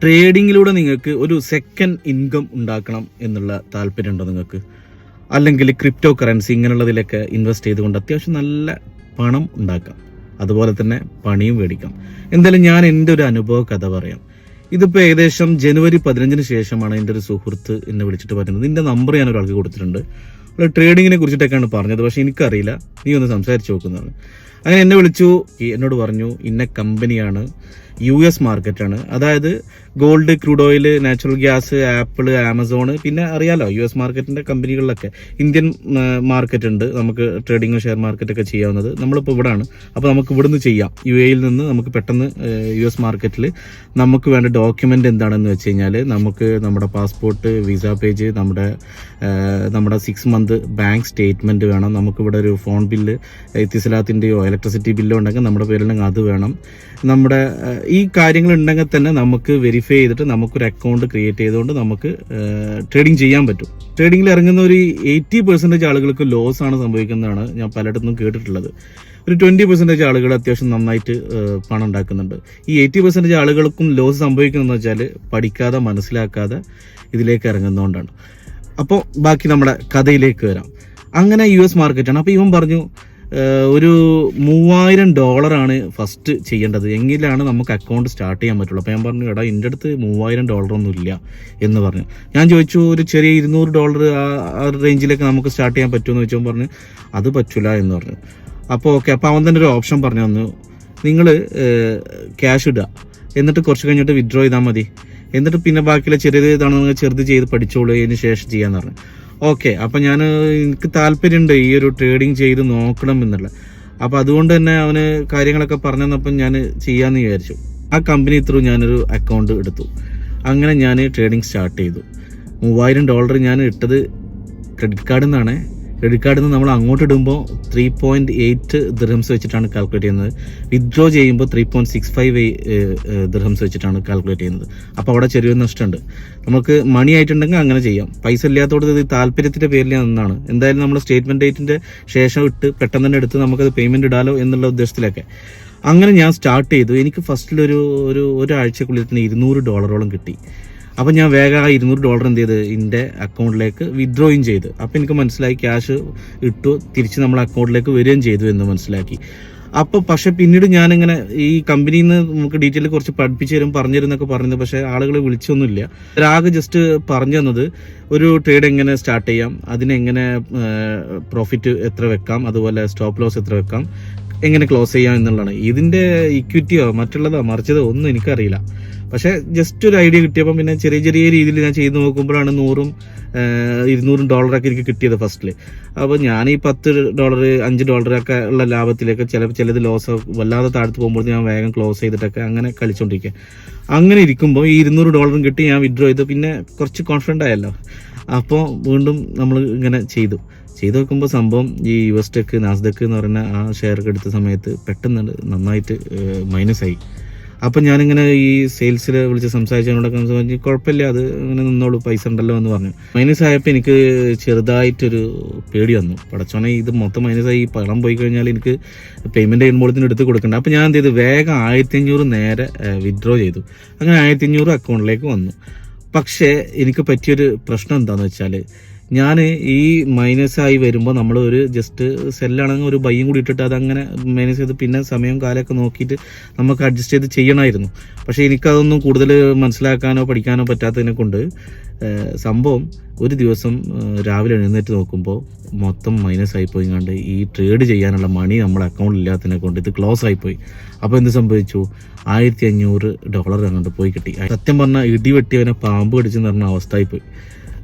ട്രേഡിങ്ങിലൂടെ നിങ്ങൾക്ക് ഒരു second income ഉണ്ടാക്കണം എന്നുള്ള താല്പര്യമുണ്ടോ നിങ്ങൾക്ക്? അല്ലെങ്കിൽ ക്രിപ്റ്റോ കറൻസി ഇങ്ങനെയുള്ളതിലൊക്കെ ഇൻവെസ്റ്റ് ചെയ്തുകൊണ്ട് അത്യാവശ്യം നല്ല പണം ഉണ്ടാക്കാം, അതുപോലെ തന്നെ പണിയും മേടിക്കാം. എന്തായാലും ഞാൻ എൻ്റെ ഒരു അനുഭവ കഥ പറയാം. ഇതിപ്പോൾ ഏകദേശം ജനുവരി 15 ശേഷമാണ് എൻ്റെ ഒരു സുഹൃത്ത് എന്നെ വിളിച്ചിട്ട് പറയുന്നത്. നിന്റെ നമ്പർ ഞാൻ ഒരാൾക്ക് കൊടുത്തിട്ടുണ്ട്, ട്രേഡിങ്ങിനെ കുറിച്ചിട്ടൊക്കെയാണ് പറഞ്ഞത്, പക്ഷെ എനിക്കറിയില്ല, നീ ഒന്ന് സംസാരിച്ച് നോക്കുന്നതാണ്. അങ്ങനെ എന്നെ വിളിച്ചു, എന്നോട് പറഞ്ഞു ഇന്ന കമ്പനിയാണ്, US മാർക്കറ്റാണ്, അതായത് gold, crude oil, natural gas, apple, Amazon, പിന്നെ അറിയാലോ US മാർക്കറ്റിന്റെ കമ്പനികളിലൊക്കെ ഇന്ത്യൻ മാർക്കറ്റ് ഉണ്ട്, നമുക്ക് ട്രേഡിംഗ് ഷെയർ മാർക്കറ്റൊക്കെ ചെയ്യാവുന്നത്. നമ്മളിപ്പോൾ ഇവിടെയാണ്, അപ്പോൾ നമുക്ക് ഇവിടുന്ന് ചെയ്യാം. UAE നിന്ന് നമുക്ക് പെട്ടെന്ന് US മാർക്കറ്റിൽ നമുക്ക് വേണ്ട ഡോക്യുമെന്റ് എന്താണെന്ന് വെച്ച് കഴിഞ്ഞാൽ നമുക്ക് നമ്മുടെ പാസ്പോർട്ട്, വിസ പേജ്, നമ്മുടെ 6 മന്ത് ബാങ്ക് സ്റ്റേറ്റ്മെന്റ് വേണം. നമുക്കിവിടെ ഒരു ഫോൺ ബില്ല്, ഇത്തിസലാത്തിൻ്റെയോ ഇലക്ട്രിസിറ്റി ബില്ലോ ഉണ്ടെങ്കിൽ നമ്മുടെ പേരിലുണ്ടെങ്കിൽ അത് വേണം. നമ്മുടെ ഈ കാര്യങ്ങൾ ഉണ്ടെങ്കിൽ തന്നെ നമുക്ക് വെരിഫൈ ചെയ്തിട്ട് നമുക്കൊരു അക്കൗണ്ട് ക്രിയേറ്റ് ചെയ്തുകൊണ്ട് നമുക്ക് ട്രേഡിംഗ് ചെയ്യാൻ പറ്റും. ട്രേഡിങ്ങിൽ ഇറങ്ങുന്ന ഒരു 80% ആളുകൾക്ക് ലോസ് ആണ് സംഭവിക്കുന്നതാണ് ഞാൻ പലയിടത്തും കേട്ടിട്ടുള്ളത്. ഒരു 20% ആളുകൾ അത്യാവശ്യം നന്നായിട്ട് പണം ഉണ്ടാക്കുന്നുണ്ട്. ഈ 80% ആളുകൾക്കും ലോസ് സംഭവിക്കുന്നതെന്ന് വെച്ചാൽ പഠിക്കാതെ, മനസ്സിലാക്കാതെ ഇതിലേക്ക് ഇറങ്ങുന്നതുകൊണ്ടാണ്. അപ്പോൾ ബാക്കി നമ്മുടെ കഥയിലേക്ക് വരാം. അങ്ങനെ US മാർക്കറ്റാണ്. അപ്പോൾ ഇവൻ പറഞ്ഞു ഒരു $3000 ഫസ്റ്റ് ചെയ്യേണ്ടത്, എങ്കിലാണ് നമുക്ക് അക്കൗണ്ട് സ്റ്റാർട്ട് ചെയ്യാൻ പറ്റുള്ളൂ. അപ്പോൾ ഞാൻ പറഞ്ഞു, എടാ എൻ്റെ അടുത്ത് $3000 ഒന്നും ഇല്ല എന്ന് പറഞ്ഞു. ഞാൻ ചോദിച്ചു, ഒരു ചെറിയ $200 ആ റേഞ്ചിലേക്ക് നമുക്ക് സ്റ്റാർട്ട് ചെയ്യാൻ പറ്റുമെന്ന് ചോദിച്ചപ്പോൾ പറഞ്ഞു അത് പറ്റില്ല എന്ന് പറഞ്ഞു. അപ്പോൾ ഓക്കെ, അപ്പോൾ അവൻ തന്നെ ഒരു ഓപ്ഷൻ പറഞ്ഞു തന്നു, നിങ്ങൾ ക്യാഷ് ഇടുക, എന്നിട്ട് കുറച്ച് കഴിഞ്ഞിട്ട് വിഡ്രോ ചെയ്താൽ മതി, എന്നിട്ട് പിന്നെ ബാക്കിയുള്ള ചെറിയതാണെങ്കിൽ ചെറുത് ചെയ്ത് പഠിച്ചോളൂ, അതിന് ശേഷം ചെയ്യാന്ന് പറഞ്ഞു. ഓക്കെ, അപ്പം എനിക്ക് താല്പര്യമുണ്ട് ഈ ഒരു ട്രേഡിങ് ചെയ്ത് നോക്കണം എന്നുള്ള. അപ്പം അതുകൊണ്ട് തന്നെ അവന് കാര്യങ്ങളൊക്കെ പറഞ്ഞു തന്നപ്പം ഞാൻ ചെയ്യാമെന്ന് വിചാരിച്ചു. ആ കമ്പനി ത്രൂ ഞാനൊരു അക്കൗണ്ട് എടുത്തു. അങ്ങനെ ഞാൻ ട്രേഡിങ് സ്റ്റാർട്ട് ചെയ്തു. $3000 ഞാൻ ഇട്ടത് ക്രെഡിറ്റ് കാർഡിൽ നിന്നാണ്. ക്രെഡിറ്റ് കാർഡിൽ നിന്ന് നമ്മൾ അങ്ങോട്ട് ഇടുമ്പോൾ 3.8 ദിർഹംസ് വെച്ചിട്ടാണ് കാൽക്കുലേറ്റ് ചെയ്യുന്നത്. വിത്ഡ്രോ ചെയ്യുമ്പോൾ 3.65 ദിർഹംസ് വെച്ചിട്ടാണ് കാൽക്കുലേറ്റ് ചെയ്യുന്നത്. അപ്പോൾ അവിടെ ചെറിയൊരു നഷ്ടമുണ്ട്. നമുക്ക് മണി ആയിട്ടുണ്ടെങ്കിൽ അങ്ങനെ ചെയ്യാം. പൈസ ഇല്ലാത്തതോട് ഇത് താല്പര്യത്തിൻ്റെ പേരിൽ നിന്നാണ്. എന്തായാലും നമ്മൾ സ്റ്റേറ്റ്മെൻറ്റ് ഡേറ്റിൻ്റെ ശേഷം ഇട്ട് പെട്ടെന്ന് തന്നെ എടുത്ത് നമുക്കത് പേയ്മെൻറ്റ് ഇടാലോ എന്നുള്ള ഉദ്ദേശത്തിലൊക്കെ അങ്ങനെ ഞാൻ സ്റ്റാർട്ട് ചെയ്തു. എനിക്ക് ഫസ്റ്റിലൊരു ഒരാഴ്ചക്കുള്ളിൽ തന്നെ $200 കിട്ടി. അപ്പം ഞാൻ വേഗം ആ $200 എന്ത് ചെയ്ത് എൻ്റെ അക്കൗണ്ടിലേക്ക് വിത്ഡ്രോയും ചെയ്ത്. അപ്പം എനിക്ക് മനസ്സിലായി ക്യാഷ് ഇട്ടു തിരിച്ച് നമ്മളെ അക്കൗണ്ടിലേക്ക് വരികയും ചെയ്തു എന്ന് മനസ്സിലാക്കി. അപ്പോൾ പക്ഷെ പിന്നീട് ഞാനിങ്ങനെ ഈ കമ്പനിയിൽ നിന്ന് നമുക്ക് ഡീറ്റെയിൽ കുറച്ച് പഠിപ്പിച്ചു തരും, പറഞ്ഞു തരുന്നൊക്കെ പറഞ്ഞത്, പക്ഷേ ആളുകൾ വിളിച്ചൊന്നുമില്ല. ആകെ ജസ്റ്റ് പറഞ്ഞു തന്നത് ഒരു ട്രേഡ് എങ്ങനെ സ്റ്റാർട്ട് ചെയ്യാം, അതിനെങ്ങനെ പ്രോഫിറ്റ് എത്ര വെക്കാം, അതുപോലെ സ്റ്റോപ്പ് ലോസ് എത്ര വെക്കാം, എങ്ങനെ ക്ലോസ് ചെയ്യാം എന്നുള്ളതാണ്. ഇതിൻ്റെ ഇക്വിറ്റിയോ മറ്റുള്ളതോ മറിച്ചതോ ഒന്നും എനിക്കറിയില്ല. പക്ഷേ ജസ്റ്റ് ഒരു ഐഡിയ കിട്ടിയപ്പം പിന്നെ ചെറിയ ചെറിയ രീതിയിൽ ഞാൻ ചെയ്ത് നോക്കുമ്പോഴാണ് $100-200 എനിക്ക് കിട്ടിയത് ഫസ്റ്റിൽ. അപ്പോൾ ഞാൻ ഈ $10, $5 ഉള്ള ലാഭത്തിലേക്ക് ചിലത് ലോസ് വല്ലാതെ താഴ്ത്തു പോകുമ്പോൾ ഞാൻ വേഗം ക്ലോസ് ചെയ്തിട്ടൊക്കെ അങ്ങനെ കളിച്ചുകൊണ്ടിരിക്കുക. അങ്ങനെ ഇരിക്കുമ്പോൾ ഈ $200 കിട്ടി, ഞാൻ വിഡ്രോ ചെയ്തു. പിന്നെ കുറച്ച് കോൺഫിഡൻ്റ് ആയല്ലോ, അപ്പോൾ വീണ്ടും നമ്മൾ ഇങ്ങനെ ചെയ്തു നോക്കുമ്പോൾ സംഭവം ഈ US ടെക്, നാസ്ഡക്ക് എന്ന് പറയുന്ന ആ ഷെയർ എടുത്ത സമയത്ത് പെട്ടെന്ന് നന്നായിട്ട് മൈനസായി. അപ്പം ഞാനിങ്ങനെ ഈ സെയിൽസിൽ വിളിച്ച് സംസാരിച്ചതിനോടൊക്കെ സംസാരിച്ച് കുഴപ്പമില്ല, അത് അങ്ങനെ നിന്നോളൂ, പൈസ ഉണ്ടല്ലോ എന്ന് പറഞ്ഞു. മൈനസ് ആയപ്പോൾ എനിക്ക് ചെറുതായിട്ടൊരു പേടി വന്നു. പടച്ചോനെ, ഇത് മൊത്തം മൈനസായി, പണം പോയി കഴിഞ്ഞാൽ എനിക്ക് പേയ്മെൻറ്റ് ചെയ്യുമ്പോഴത്തേന് എടുത്ത് കൊടുക്കണ്ട. അപ്പം ഞാൻ എന്ത് ചെയ്തു, വേഗം 1500 നേരെ വിഡ്രോ ചെയ്തു. അങ്ങനെ 1500 അക്കൗണ്ടിലേക്ക് വന്നു. പക്ഷേ എനിക്ക് പറ്റിയൊരു പ്രശ്നം എന്താണെന്ന് വെച്ചാൽ, ഞാൻ ഈ മൈനസായി വരുമ്പോൾ നമ്മൾ ഒരു ജസ്റ്റ് സെല്ലാണെങ്കിൽ ഒരു ബൈയും കൂടി ഇട്ടിട്ട് അതങ്ങനെ മൈനസ് ചെയ്ത് പിന്നെ സമയം കാലമൊക്കെ നോക്കിയിട്ട് നമുക്ക് അഡ്ജസ്റ്റ് ചെയ്ത് ചെയ്യണമായിരുന്നു. പക്ഷേ എനിക്കതൊന്നും കൂടുതൽ മനസ്സിലാക്കാനോ പഠിക്കാനോ പറ്റാത്തതിനെ കൊണ്ട് സംഭവം ഒരു ദിവസം രാവിലെ എഴുന്നേറ്റ് നോക്കുമ്പോൾ മൊത്തം മൈനസായിപ്പോയി. കണ്ട് ഈ ട്രേഡ് ചെയ്യാനുള്ള മണി നമ്മുടെ അക്കൗണ്ടിൽ ഇല്ലാത്തതിനെ കൊണ്ട് ഇത് ക്ലോസ് ആയിപ്പോയി. അപ്പോൾ എന്ത് സംഭവിച്ചു, $1500 അങ്ങോട്ട് പോയി കിട്ടി. സത്യം പറഞ്ഞാൽ ഇടിവെട്ടിയവനെ പാമ്പ് കടിച്ചെന്ന് പറഞ്ഞ അവസ്ഥയായിപ്പോയി.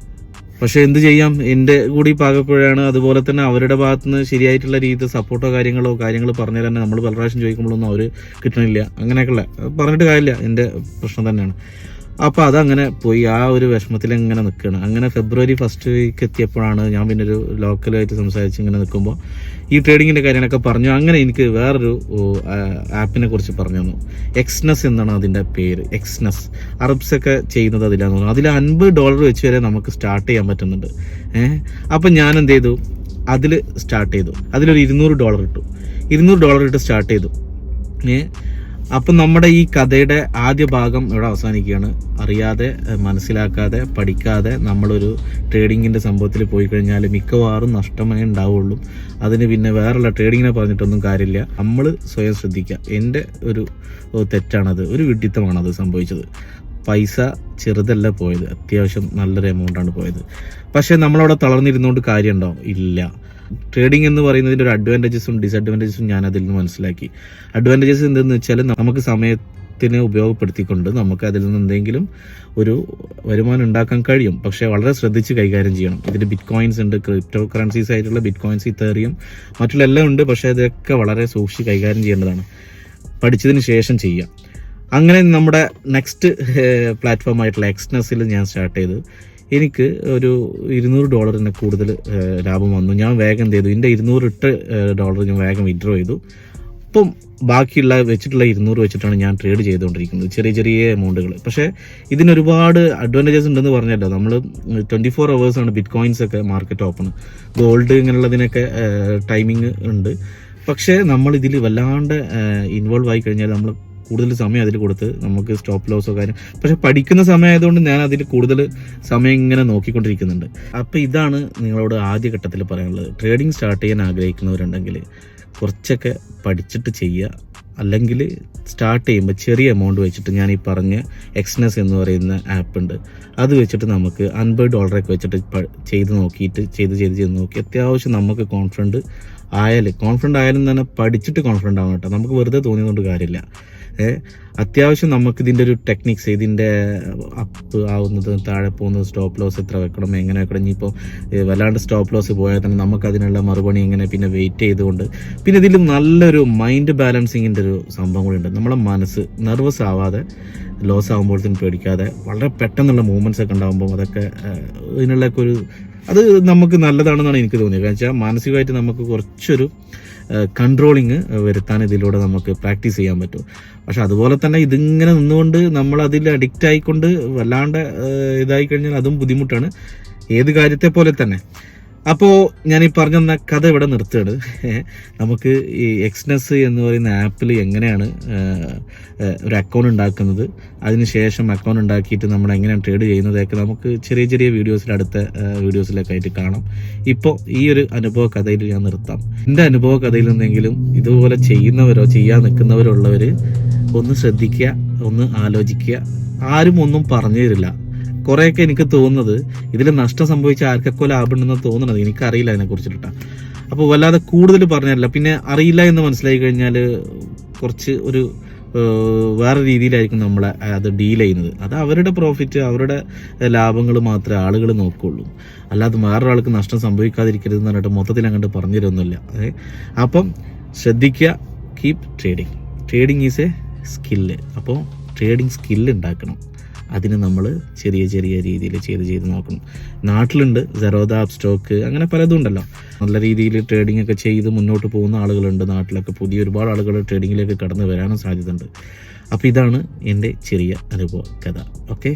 പക്ഷെ എന്ത് ചെയ്യാം, എൻ്റെ കൂടി പാകപ്പോഴാണ്. അതുപോലെ തന്നെ അവരുടെ ഭാഗത്തുനിന്ന് ശരിയായിട്ടുള്ള രീതിയിൽ സപ്പോർട്ടോ കാര്യങ്ങൾ പറഞ്ഞു തരാൻ നമ്മൾ പല പ്രാവശ്യം ചോദിക്കുമ്പോഴൊന്നും അവർ കിട്ടണില്ല. അങ്ങനെയൊക്കെയുള്ള പറഞ്ഞിട്ട് കാര്യമില്ല, എൻ്റെ പ്രശ്നം തന്നെയാണ്. അപ്പോൾ അതങ്ങനെ പോയി. ആ ഒരു വിഷമത്തിൽ ഇങ്ങനെ നിൽക്കുകയാണ്. അങ്ങനെ ഫെബ്രുവരി 1st വീക്ക് എത്തിയപ്പോഴാണ് ഞാൻ പിന്നെ ഒരു ലോക്കലായിട്ട് സംസാരിച്ച് ഇങ്ങനെ നിൽക്കുമ്പോൾ ഈ ട്രേഡിങ്ങിൻ്റെ കാര്യങ്ങളൊക്കെ പറഞ്ഞു. അങ്ങനെ എനിക്ക് വേറൊരു ആപ്പിനെ കുറിച്ച് പറഞ്ഞു തന്നു. എക്സ്നസ് എന്നാണ് അതിൻ്റെ പേര്. എക്സ്നസ് അറബ്സൊക്കെ ചെയ്യുന്നത് അതിലാന്ന് തോന്നുന്നു. അതിൽ $50 വെച്ച് വരെ നമുക്ക് സ്റ്റാർട്ട് ചെയ്യാൻ പറ്റുന്നുണ്ട്. അപ്പം ഞാൻ എന്ത് ചെയ്തു, അതിൽ സ്റ്റാർട്ട് ചെയ്തു. അതിലൊരു $200 ഇട്ടു. $200 ഇട്ട് സ്റ്റാർട്ട് ചെയ്തു. അപ്പം നമ്മുടെ ഈ കഥയുടെ ആദ്യ ഭാഗം ഇവിടെ അവസാനിക്കുകയാണ്. അറിയാതെ, മനസ്സിലാക്കാതെ, പഠിക്കാതെ നമ്മളൊരു ട്രേഡിങ്ങിൻ്റെ സംഭവത്തിൽ പോയി കഴിഞ്ഞാൽ മിക്കവാറും നഷ്ടമേ ഉണ്ടാവുള്ളൂ. അതിന് പിന്നെ വേറെയുള്ള ട്രേഡിങ്ങിനെ പറഞ്ഞിട്ടൊന്നും കാര്യമില്ല. നമ്മൾ സ്വയം ശ്രദ്ധിക്കുക. എൻ്റെ ഒരു തെറ്റാണത്, ഒരു വിഡ്ഢിത്തമാണത് സംഭവിച്ചത്. പൈസ ചെറുതല്ല പോയത്, അത്യാവശ്യം നല്ലൊരു എമൗണ്ടാണ് പോയത്. പക്ഷേ നമ്മളവിടെ തളർന്നിരുന്നുകൊണ്ട് കാര്യമുണ്ടോ? ഇല്ല. ട്രേഡിംഗ് എന്ന് പറയുന്നതിൻ്റെ ഒരു അഡ്വാൻറ്റേജസും ഡിസഡ്വാൻറ്റേജസും ഞാൻ അതിൽ നിന്ന് മനസ്സിലാക്കി. അഡ്വാൻറ്റേജസ് എന്തെന്ന് വെച്ചാൽ നമുക്ക് സമയത്തിനെ ഉപയോഗപ്പെടുത്തിക്കൊണ്ട് നമുക്ക് അതിൽ നിന്ന് എന്തെങ്കിലും ഒരു വരുമാനം ഉണ്ടാക്കാൻ കഴിയും. പക്ഷേ വളരെ ശ്രദ്ധിച്ച് കൈകാര്യം ചെയ്യണം. ഇതിൽ ബിറ്റ് കോയിൻസ് ഉണ്ട്, ക്രിപ്റ്റോ കറൻസീസ് ആയിട്ടുള്ള ബിറ്റ് കോയിൻസ്, ഇത്തേറിയം, മറ്റുള്ള എല്ലാം ഉണ്ട്. പക്ഷേ ഇതൊക്കെ വളരെ സൂക്ഷിച്ച് കൈകാര്യം ചെയ്യേണ്ടതാണ്. പഠിച്ചതിന് ശേഷം ചെയ്യാം. അങ്ങനെ നമ്മുടെ നെക്സ്റ്റ് പ്ലാറ്റ്ഫോം ആയിട്ടുള്ള എക്സ്നെസ്സിൽ ഞാൻ സ്റ്റാർട്ട് ചെയ്തു. എനിക്ക് ഒരു $200 കൂടുതൽ ലാഭം വന്നു. ഞാൻ വേഗം എന്ത് ചെയ്തു, എൻ്റെ $200 ഞാൻ വേഗം വിഡ്രോ ചെയ്തു. ഇപ്പം ബാക്കിയുള്ള വെച്ചിട്ടുള്ള 200 വെച്ചിട്ടാണ് ഞാൻ ട്രേഡ് ചെയ്തുകൊണ്ടിരിക്കുന്നത്, ചെറിയ ചെറിയ എമൗണ്ടുകൾ. പക്ഷേ ഇതിനൊരുപാട് അഡ്വാൻറ്റേജസ് ഉണ്ടെന്ന് പറഞ്ഞല്ലോ. നമ്മൾ 24 hours ബിറ്റ് കോയിൻസ് ഒക്കെ മാർക്കറ്റ് ഓപ്പൺ, ഗോൾഡ് ഇങ്ങനെയുള്ളതിനൊക്കെ ടൈമിങ് ഉണ്ട്. പക്ഷേ നമ്മൾ ഇതിൽ വല്ലാണ്ട് ഇൻവോൾവ് ആയി കഴിഞ്ഞാൽ നമ്മൾ കൂടുതൽ സമയം അതിൽ കൊടുത്ത് നമുക്ക് സ്റ്റോപ്പ് ലോസോ കാര്യം. പക്ഷെ പഠിക്കുന്ന സമയമായതുകൊണ്ട് ഞാൻ അതിൽ കൂടുതൽ സമയം ഇങ്ങനെ നോക്കിക്കൊണ്ടിരിക്കുന്നുണ്ട്. അപ്പോൾ ഇതാണ് നിങ്ങളോട് ആദ്യഘട്ടത്തിൽ പറയാനുള്ളത്. ട്രേഡിംഗ് സ്റ്റാർട്ട് ചെയ്യാൻ ആഗ്രഹിക്കുന്നവരുണ്ടെങ്കിൽ കുറച്ചൊക്കെ പഠിച്ചിട്ട് ചെയ്യുക. അല്ലെങ്കിൽ സ്റ്റാർട്ട് ചെയ്യുമ്പോൾ ചെറിയ എമൗണ്ട് വെച്ചിട്ട് ഞാൻ ഈ പറഞ്ഞ എക്സ്നെസ് എന്ന് പറയുന്ന ആപ്പ് ഉണ്ട്, അത് വെച്ചിട്ട് നമുക്ക് $50 വെച്ചിട്ട് ചെയ്ത് നോക്കിയിട്ട് ചെയ്ത് നോക്കി അത്യാവശ്യം നമുക്ക് കോൺഫിഡൻറ്റ് ആയാലും തന്നെ പഠിച്ചിട്ട് കോൺഫിഡൻ്റ് ആവണം കേട്ടോ. നമുക്ക് വെറുതെ തോന്നിയതുകൊണ്ട് കാര്യമില്ല. അത്യാവശ്യം നമുക്ക് ഇതിൻ്റെ ഒരു ടെക്നിക്സ്, ഇതിൻ്റെ അപ്പ് ആവുന്നത്, താഴെ പോകുന്നത്, സ്റ്റോപ്പ് ലോസ് എത്ര വെക്കണം, എങ്ങനെ വെക്കണം. ഇനിയിപ്പോൾ വല്ലാണ്ട് സ്റ്റോപ്പ് ലോസ് പോയാൽ തന്നെ നമുക്കതിനുള്ള മറുപടി എങ്ങനെ, പിന്നെ വെയിറ്റ് ചെയ്തുകൊണ്ട്. പിന്നെ ഇതിൽ നല്ലൊരു മൈൻഡ് ബാലൻസിങ്ങിൻ്റെ ഒരു സംഭവം കൂടി ഉണ്ട്. നമ്മളെ മനസ്സ് നെർവസ് ആവാതെ, ലോസ് ആകുമ്പോഴത്തേനും പേടിക്കാതെ, വളരെ പെട്ടെന്നുള്ള മൂവ്മെൻറ്റ്സ് ഒക്കെ ഉണ്ടാകുമ്പോൾ അതൊക്കെ ഇതിനുള്ളൊക്കെ ഒരു അത് നമുക്ക് നല്ലതാണെന്നാണ് എനിക്ക് തോന്നിയത്. കാരണം വെച്ചാൽ മാനസികമായിട്ട് നമുക്ക് കുറച്ചൊരു കൺട്രോളിങ് വരുത്താൻ ഇതിലൂടെ നമുക്ക് പ്രാക്ടീസ് ചെയ്യാൻ പറ്റും. പക്ഷെ അതുപോലെ തന്നെ ഇതിങ്ങനെ നിന്നുകൊണ്ട് നമ്മൾ അതിൽ അഡിക്റ്റ് ആയിക്കൊണ്ട് വല്ലാണ്ട് ഇതായി കഴിഞ്ഞാൽ അതും ബുദ്ധിമുട്ടാണ്, ഏത് കാര്യത്തെ പോലെ തന്നെ. അപ്പോൾ ഞാൻ ഈ പറഞ്ഞ കഥ ഇവിടെ നിർത്തുകയാണ്. നമുക്ക് ഈ എക്സ്നെസ് എന്ന് പറയുന്ന ആപ്പിൽ എങ്ങനെയാണ് ഒരു അക്കൗണ്ട് ഉണ്ടാക്കുന്നത്, അതിനുശേഷം അക്കൗണ്ട് ഉണ്ടാക്കിയിട്ട് നമ്മൾ എങ്ങനെയാണ് ട്രേഡ് ചെയ്യുന്നതൊക്കെ നമുക്ക് ചെറിയ ചെറിയ വീഡിയോസിൽ, അടുത്ത വീഡിയോസിലൊക്കെ ആയിട്ട് കാണാം. ഇപ്പോൾ ഈ ഒരു അനുഭവ കഥയിൽ ഞാൻ നിർത്താം. എൻ്റെ അനുഭവ കഥയിൽ നിന്നെങ്കിലും ഇതുപോലെ ചെയ്യുന്നവരോ ചെയ്യാൻ നിൽക്കുന്നവരോ ഉള്ളവർ ഒന്ന് ശ്രദ്ധിക്കുക, ഒന്ന് ആലോചിക്കുക. ആരും ഒന്നും പറഞ്ഞു തരില്ല. കുറേയൊക്കെ എനിക്ക് തോന്നുന്നത് ഇതിൽ നഷ്ടം സംഭവിച്ച ആർക്കൊക്കെ ലാഭമുണ്ടെന്ന് തോന്നുന്നത്, എനിക്കറിയില്ല അതിനെക്കുറിച്ചിട്ടാ. അപ്പോൾ വല്ലാതെ കൂടുതൽ പറഞ്ഞല്ല. പിന്നെ അറിയില്ല എന്ന് മനസ്സിലായി കഴിഞ്ഞാൽ കുറച്ച് ഒരു വേറെ രീതിയിലായിരിക്കും നമ്മളെ അത് ഡീൽ ചെയ്യുന്നത്. അത് അവരുടെ പ്രോഫിറ്റ്, അവരുടെ ലാഭങ്ങൾ മാത്രമേ ആളുകൾ നോക്കുകയുള്ളൂ. അല്ലാതെ വേറൊരാൾക്ക് നഷ്ടം സംഭവിക്കാതിരിക്കരുതെന്ന് പറഞ്ഞിട്ട് മൊത്തത്തിൽ അങ്ങോട്ട് പറഞ്ഞു തരുമൊന്നുമില്ല. അപ്പം ശ്രദ്ധിക്കുക, keep trading is A skill. അപ്പോൾ ട്രേഡിങ് സ്കില്ല് ഉണ്ടാക്കണം. അതിന് നമ്മൾ ചെറിയ ചെറിയ രീതിയിൽ ചെയ്ത് നോക്കണം. നാട്ടിലുണ്ട് സെറോദ, സ്റ്റോക്ക്, അങ്ങനെ പലതും ഉണ്ടല്ലോ. നല്ല രീതിയിൽ ട്രേഡിംഗ് ഒക്കെ ചെയ്ത് മുന്നോട്ട് പോകുന്ന ആളുകളുണ്ട് നാട്ടിലൊക്കെ. പുതിയ ഒരുപാട് ആളുകൾ ട്രേഡിങ്ങിലേക്ക് കടന്നു വരാനും സാധ്യതയുണ്ട്. അപ്പോൾ ഇതാണ് എൻ്റെ ചെറിയ അനുഭവ കഥ. ഓക്കെ.